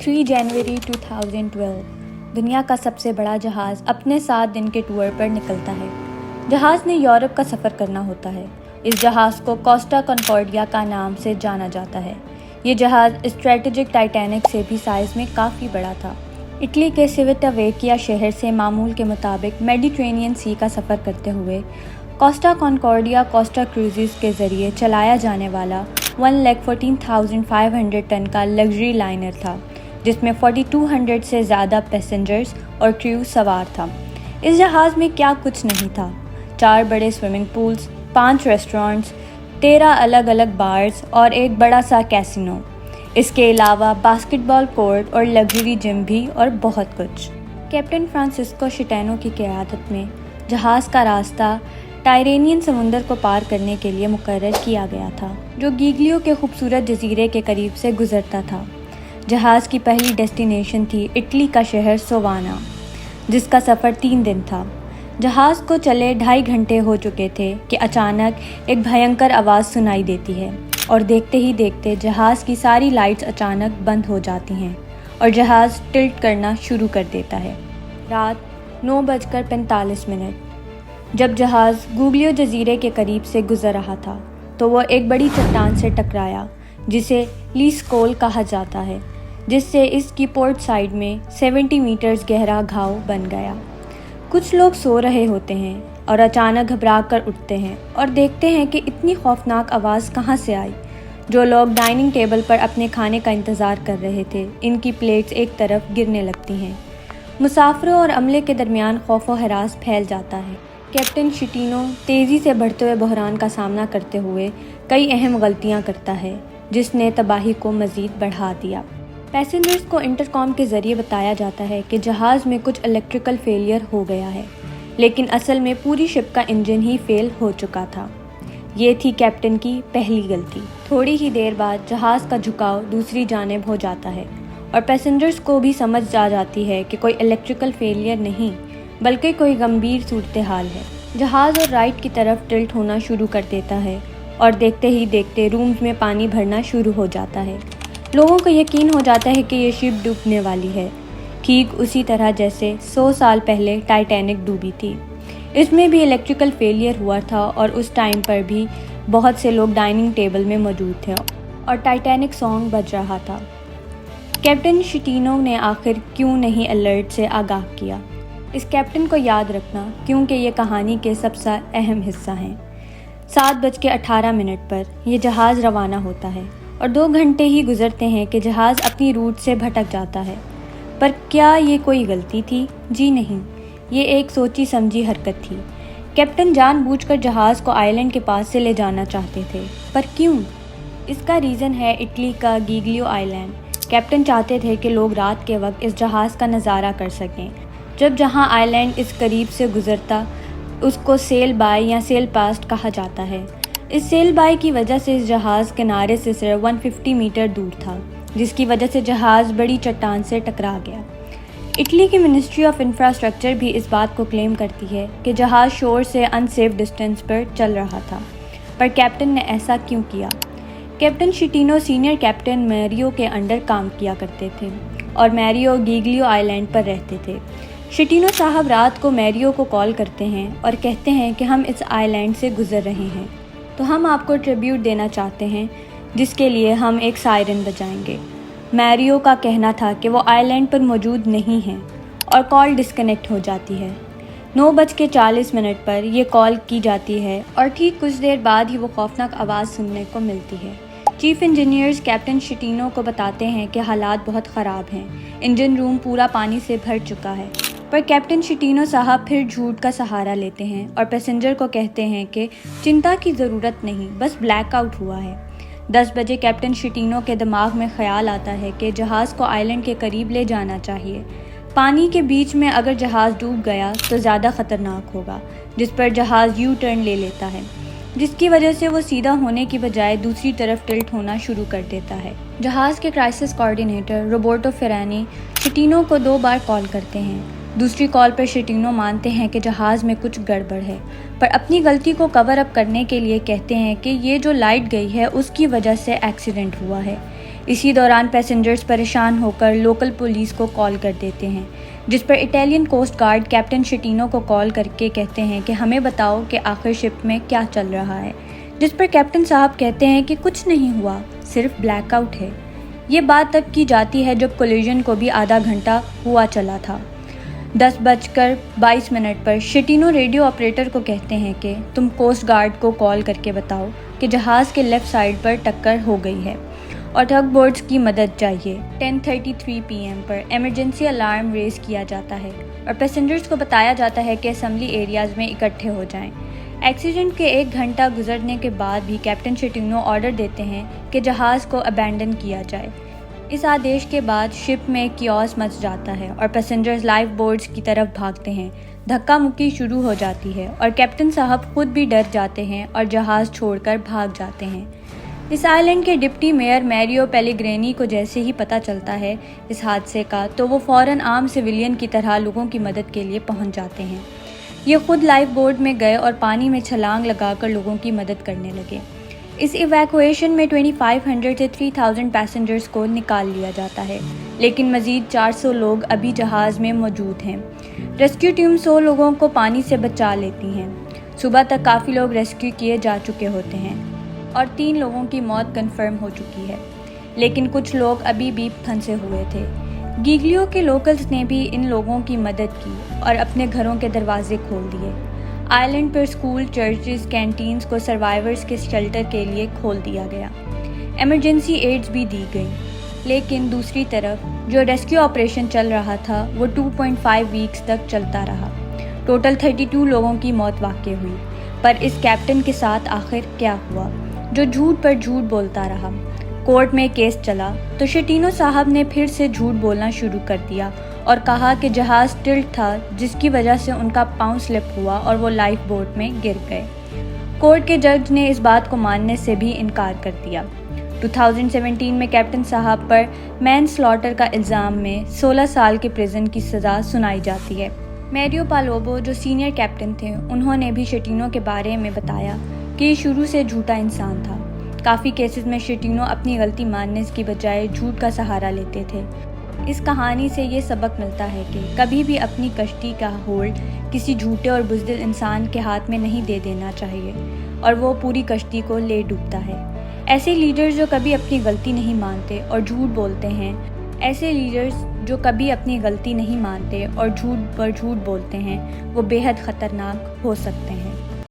3 जनवरी 2012 दुनिया का सबसे बड़ा जहाज़ अपने 7 दिन के टूर पर निकलता है। जहाज़ ने यूरोप का सफ़र करना होता है। इस जहाज़ को कोस्टा कॉन्कॉर्डिया का नाम से जाना जाता है। ये जहाज़ स्ट्रेटेजिक टाइटैनिक से भी साइज़ में काफ़ी बड़ा था। इटली के सिविटावेकिया शहर से मामूल के मुताबिक मेडिटेरेनियन सी का सफ़र करते हुए कोस्टा कॉन्कॉर्डिया कोस्टा क्रूज़ेस के ज़रिए चलाया जाने वाला 1,14,500 टन का लग्जरी लाइनर था, जिसमें 4,200 से ज़्यादा पैसेंजर्स और क्रू सवार था। इस जहाज़ में क्या कुछ नहीं था। 4 बड़े स्विमिंग पूल्स, 5 रेस्टोरेंट्स, 13 अलग अलग बार्स और एक बड़ा सा कैसीनो। इसके अलावा बास्केटबॉल कोर्ट और लग्जरी जिम भी और बहुत कुछ। कैप्टन फ्रांसिस्को शिटेनो की क़यादत में जहाज़ का रास्ता टायरेनियन समुंदर को पार करने के लिए मुकर्रर किया गया था, जो गीगलियो के खूबसूरत जजीरे के करीब से गुजरता था। जहाज़ की पहली डेस्टिनेशन थी इटली का शहर सोवाना, जिसका सफ़र 3 दिन था। जहाज़ को चले 2.5 घंटे हो चुके थे कि अचानक एक भयंकर आवाज़ सुनाई देती है और देखते ही देखते जहाज़ की सारी लाइट्स अचानक बंद हो जाती हैं और जहाज़ टिल्ट करना शुरू कर देता है। रात 9:45 जब जहाज़ गूगलियो जजीरे के करीब से गुजर रहा था तो वह एक बड़ी चट्टान से टकराया, जिसे लीस्कोल कहा जाता है, जिससे इसकी पोर्ट साइड में 70 मीटर्स गहरा घाव बन गया। कुछ लोग सो रहे होते हैं और अचानक घबरा कर उठते हैं और देखते हैं कि इतनी खौफनाक आवाज़ कहाँ से आई। जो लोग डाइनिंग टेबल पर अपने खाने का इंतज़ार कर रहे थे, इनकी प्लेट्स एक तरफ गिरने लगती हैं। मुसाफिरों और अमले के दरमियान खौफ व हरास फैल जाता है। कैप्टन शिटीनो तेज़ी से बढ़ते हुए बहरान का सामना करते हुए कई अहम गलतियां करता है, जिसने तबाही को मज़ीद बढ़ा दिया। पैसेंजर्स को इंटरकॉम के ज़रिए बताया जाता है कि जहाज़ में कुछ इलेक्ट्रिकल फेलियर हो गया है, लेकिन असल में पूरी शिप का इंजन ही फेल हो चुका था। ये थी कैप्टन की पहली गलती। थोड़ी ही देर बाद जहाज़ का झुकाव दूसरी जानिब हो जाता है और पैसेंजर्स को भी समझ आ जाती है कि कोई इलेक्ट्रिकल फेलियर नहीं, बल्कि कोई गंभीर सूरत हाल है। जहाज़ और राइट की तरफ टिल्ट होना शुरू कर देता है और देखते ही देखते रूम्स में पानी भरना शुरू हो जाता है। लोगों को यकीन हो जाता है कि ये शिप डूबने वाली है, ठीक उसी तरह जैसे 100 साल पहले टाइटैनिक डूबी थी। इसमें भी इलेक्ट्रिकल फेलियर हुआ था और उस टाइम पर भी बहुत से लोग डाइनिंग टेबल में मौजूद थे और टाइटैनिक सॉन्ग बज रहा था। कैप्टन शिटीनो ने आखिर क्यों नहीं अलर्ट से आगाह किया? इस कैप्टन को याद रखना, क्योंकि ये कहानी के सबसे अहम हिस्सा हैं। 7:18 पर यह जहाज़ रवाना होता है और 2 घंटे ही गुजरते हैं कि जहाज़ अपनी रूट से भटक जाता है। पर क्या ये कोई गलती थी? जी नहीं, ये एक सोची समझी हरकत थी। कैप्टन जानबूझकर जहाज़ को आइलैंड के पास से ले जाना चाहते थे, पर क्यों? इसका रीज़न है इटली का गीगलियो आइलैंड। कैप्टन चाहते थे कि लोग रात के वक्त इस जहाज़ का नज़ारा कर सकें। जब जहां आइलैंड इस करीब से गुजरता, उसको सेल बाय या सेल पास्ट कहा जाता है। इस सेल बाय की वजह से इस जहाज़ किनारे से सिर्फ 150 मीटर दूर था, जिसकी वजह से जहाज़ बड़ी चट्टान से टकरा गया। इटली की मिनिस्ट्री ऑफ इंफ्रास्ट्रक्चर भी इस बात को क्लेम करती है कि जहाज़ शोर से अनसेफ डिस्टेंस पर चल रहा था, पर कैप्टन ने ऐसा क्यों किया? कैप्टन शिटीनो सीनियर कैप्टन मैरियो के अंडर काम किया करते थे और मैरियो गीगलियो आइलैंड पर रहते थे। शिटीनो साहब रात को मैरियो को कॉल करते हैं और कहते हैं कि हम इस आइलैंड से गुजर रहे हैं, तो हम आपको ट्रिब्यूट देना चाहते हैं, जिसके लिए हम एक सायरन बजाएंगे। मैरियो का कहना था कि वो आइलैंड पर मौजूद नहीं हैं और कॉल डिस्कनेक्ट हो जाती है। 9:40 पर यह कॉल की जाती है और ठीक कुछ देर बाद ही वो खौफनाक आवाज़ सुनने को मिलती है। चीफ इंजीनियर्स कैप्टन शिटीनो को बताते हैं कि हालात बहुत ख़राब हैं, इंजन रूम पूरा पानी से भर चुका है। पर कैप्टन शिटीनो साहब फिर झूठ का सहारा लेते हैं और पैसेंजर को कहते हैं कि चिंता की ज़रूरत नहीं, बस ब्लैकआउट हुआ है। 10 बजे कैप्टन शिटीनो के दिमाग में ख्याल आता है कि जहाज़ को आइलैंड के करीब ले जाना चाहिए। पानी के बीच में अगर जहाज़ डूब गया तो ज़्यादा ख़तरनाक होगा, जिस पर जहाज़ यू टर्न ले लेता है, जिसकी वजह से वो सीधा होने की बजाय दूसरी तरफ टिल्ट होना शुरू कर देता है। जहाज़ के क्राइसिस कोऑर्डिनेटर रोबर्टो फेरानी शिटीनो को 2 बार कॉल करते हैं। दूसरी कॉल पर शिटीनो मानते हैं कि जहाज़ में कुछ गड़बड़ है, पर अपनी गलती को कवर अप करने के लिए कहते हैं कि ये जो लाइट गई है उसकी वजह से एक्सीडेंट हुआ है। اسی دوران پیسنجرز پریشان ہو کر لوکل پولیس کو کال کر دیتے ہیں، جس پر اٹالین کوسٹ گارڈ کیپٹن شٹینو کو کال کر کے کہتے ہیں کہ ہمیں بتاؤ کہ آخر شپ میں کیا چل رہا ہے، جس پر کیپٹن صاحب کہتے ہیں کہ کچھ نہیں ہوا، صرف بلیک آؤٹ ہے۔ یہ بات تب کی جاتی ہے جب کولیجن کو بھی آدھا گھنٹہ ہوا چلا تھا۔ 10:22 پر شٹینو ریڈیو آپریٹر کو کہتے ہیں کہ تم کوسٹ گارڈ کو کال کر کے بتاؤ کہ جہاز کے لیفٹ سائڈ پر ٹکر ہو گئی ہے اور ٹگ بورڈز کی مدد چاہیے۔ 10:33 PM پر ایمرجنسی الارم ریز کیا جاتا ہے اور پیسنجرز کو بتایا جاتا ہے کہ اسمبلی ایریاز میں اکٹھے ہو جائیں۔ ایکسیڈنٹ کے 1 گھنٹہ گزرنے کے بعد بھی کیپٹن شٹینو آرڈر دیتے ہیں کہ جہاز کو ابینڈن کیا جائے۔ اس آدیش کے بعد شپ میں کیوس مچ جاتا ہے اور پیسنجرز لائف بورڈز کی طرف بھاگتے ہیں۔ دھکا مکی شروع ہو جاتی ہے اور کیپٹن صاحب خود بھی ڈر جاتے ہیں اور جہاز چھوڑ کر بھاگ جاتے ہیں۔ اس آئی لینڈ کے ڈپٹی میئر میریو پیلیگرینی کو جیسے ہی پتہ چلتا ہے اس حادثے کا تو وہ فوراً عام سویلین کی طرح لوگوں کی مدد کے لیے پہنچ جاتے ہیں۔ یہ خود لائف بورڈ میں گئے اور پانی میں چھلانگ لگا کر لوگوں کی مدد کرنے لگے۔ اس ایویکویشن میں 2500 سے 3000 پیسنجرز کو نکال لیا جاتا ہے، لیکن مزید 400 لوگ ابھی جہاز میں موجود ہیں۔ ریسکیو ٹیم 100 لوگوں کو پانی سے بچا لیتی ہیں۔ صبح تک کافی لوگ ریسکیو کیے جا چکے ہوتے ہیں اور 3 لوگوں کی موت کنفرم ہو چکی ہے، لیکن کچھ لوگ ابھی بھی پھنسے ہوئے تھے۔ گیگلیو کے لوکلز نے بھی ان لوگوں کی مدد کی اور اپنے گھروں کے دروازے کھول دیے۔ آئی لینڈ پر اسکول، چرچز، کینٹینز کو سروائیورز کے شیلٹر کے لیے کھول دیا گیا۔ ایمرجنسی ایڈز بھی دی گئی، لیکن دوسری طرف جو ریسکیو آپریشن چل رہا تھا وہ 2.5 ویکس تک چلتا رہا۔ ٹوٹل 32 لوگوں کی موت واقع ہوئی۔ پر اس کیپٹن کے ساتھ آخر کیا ہوا جو جھوٹ پر جھوٹ بولتا رہا؟ کورٹ میں کیس چلا تو شٹینو صاحب نے پھر سے جھوٹ بولنا شروع کر دیا اور کہا کہ جہاز ٹلٹ تھا جس کی وجہ سے ان کا پاؤں سلپ ہوا اور وہ لائف بوٹ میں گر گئے۔ کورٹ کے جج نے اس بات کو ماننے سے بھی انکار کر دیا۔ 2017 میں کیپٹن صاحب پر مین سلاٹر کا الزام میں 16 سال کے پریزن کی سزا سنائی جاتی ہے۔ میریو پالوبو جو سینئر کیپٹن تھے، انہوں نے بھی شٹینو کے بارے میں بتایا کہ یہ شروع سے جھوٹا انسان تھا۔ کافی کیسز میں شٹینو اپنی غلطی ماننے کی بجائے جھوٹ کا سہارا لیتے تھے۔ اس کہانی سے یہ سبق ملتا ہے کہ کبھی بھی اپنی کشتی کا ہولڈ کسی جھوٹے اور بزدل انسان کے ہاتھ میں نہیں دے دینا چاہیے اور وہ پوری کشتی کو لے ڈوبتا ہے۔ ایسے لیڈرز جو کبھی اپنی غلطی نہیں مانتے اور جھوٹ بولتے ہیں وہ بے حد خطرناک ہو سکتے ہیں۔